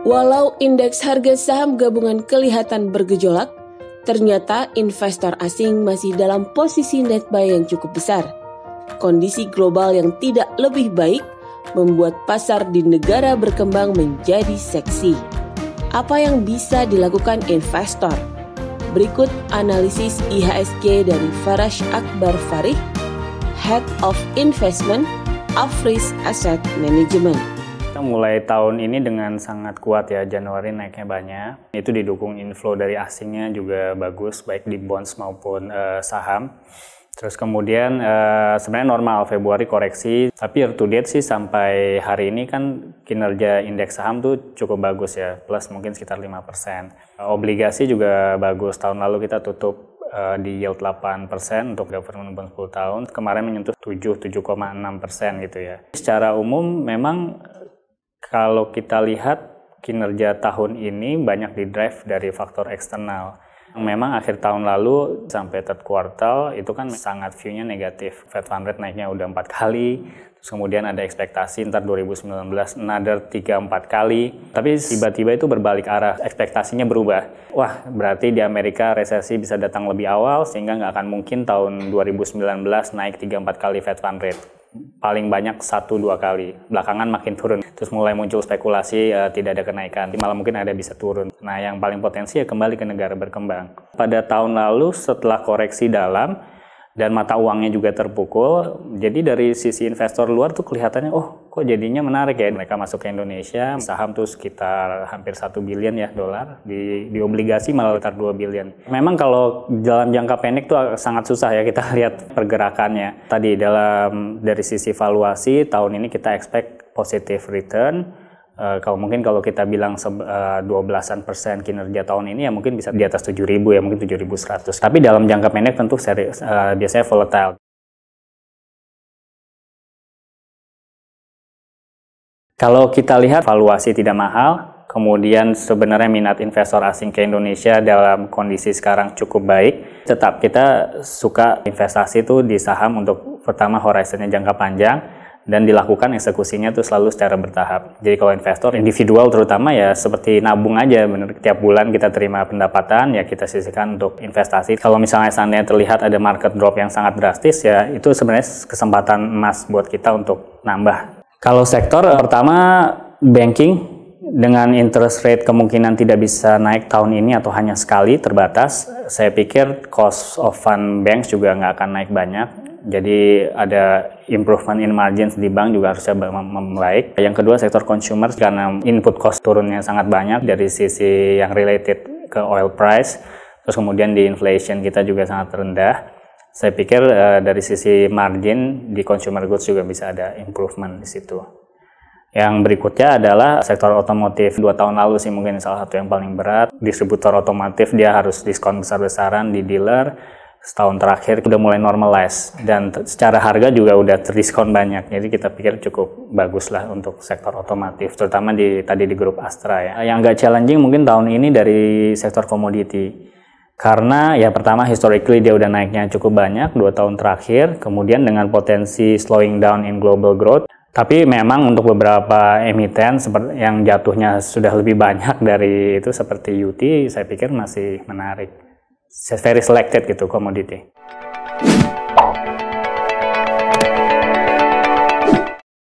Walau indeks harga saham gabungan kelihatan bergejolak, ternyata investor asing masih dalam posisi net buy yang cukup besar. Kondisi global yang tidak lebih baik membuat pasar di negara berkembang menjadi seksi. Apa yang bisa dilakukan investor? Berikut analisis IHSG dari Farash Akbar Farih, Head of Investment, Afriss Asset Management. Kita mulai tahun ini dengan sangat kuat ya, Januari naiknya banyak. Itu didukung inflow dari asingnya juga bagus, baik di bonds maupun saham. Terus kemudian sebenarnya normal Februari koreksi, tapi year to date sih sampai hari ini kan kinerja indeks saham tuh cukup bagus ya, plus mungkin sekitar 5%. Obligasi juga bagus, tahun lalu kita tutup di yield 8% untuk government bond 10 tahun, kemarin menyentuh 7,6% gitu ya. Secara umum memang kalau kita lihat kinerja tahun ini banyak didrive dari faktor eksternal. Memang akhir tahun lalu sampai third quarter itu kan sangat view-nya negatif. Fed Fund Rate naiknya udah 4 kali, terus kemudian ada ekspektasi ntar 2019 another 3-4 kali. Tapi tiba-tiba itu berbalik arah, ekspektasinya berubah. Wah, berarti di Amerika resesi bisa datang lebih awal sehingga nggak akan mungkin tahun 2019 naik 3-4 kali Fed Fund Rate. Paling banyak 1-2 kali, belakangan makin turun. Terus mulai muncul spekulasi tidak ada kenaikan, malah mungkin ada bisa turun. Nah, yang paling potensi ya kembali ke negara berkembang. Pada tahun lalu setelah koreksi dalam dan mata uangnya juga terpukul, jadi dari sisi investor luar tuh kelihatannya, oh kok jadinya menarik ya, mereka masuk ke Indonesia, saham tuh sekitar hampir 1 billion ya dolar, di obligasi malah sekitar 2 billion. Memang kalau dalam jangka pendek tuh sangat susah ya kita lihat pergerakannya. Tadi dari sisi valuasi tahun ini kita expect positive return. Kalau kita bilang 12% kinerja tahun ini ya mungkin bisa di atas 7.000 ya, mungkin 7.100. Tapi dalam jangka pendek tentu biasanya volatile. Kalau kita lihat valuasi tidak mahal, kemudian sebenarnya minat investor asing ke Indonesia dalam kondisi sekarang cukup baik. Tetap kita suka investasi itu di saham untuk pertama horizonnya jangka panjang, dan dilakukan eksekusinya tuh selalu secara bertahap. Jadi kalau investor individual terutama ya seperti nabung aja, bener, tiap bulan kita terima pendapatan ya kita sisihkan untuk investasi. Kalau misalnya seandainya terlihat ada market drop yang sangat drastis ya itu sebenarnya kesempatan emas buat kita untuk nambah. Kalau sektor pertama banking dengan interest rate kemungkinan tidak bisa naik tahun ini atau hanya sekali terbatas, saya pikir cost of fund banks juga nggak akan naik banyak. Jadi ada improvement in margins di bank juga harusnya membaik. Yang kedua sektor consumer karena input cost turunnya sangat banyak dari sisi yang related ke oil price. Terus kemudian di inflation kita juga sangat rendah. Saya pikir dari sisi margin di consumer goods juga bisa ada improvement di situ. Yang berikutnya adalah sektor otomotif. 2 tahun lalu sih mungkin salah satu yang paling berat. Distributor otomotif dia harus diskon besar-besaran di dealer. Setahun terakhir udah mulai normalize dan secara harga juga udah terdiskon banyak, jadi kita pikir cukup bagus lah untuk sektor otomotif, terutama tadi di grup Astra ya. Yang agak challenging mungkin tahun ini dari sektor komoditi, karena ya pertama historically dia udah naiknya cukup banyak 2 tahun terakhir, kemudian dengan potensi slowing down in global growth. Tapi memang untuk beberapa emiten seperti yang jatuhnya sudah lebih banyak dari itu seperti UT, saya pikir masih menarik. Very selected gitu komoditi.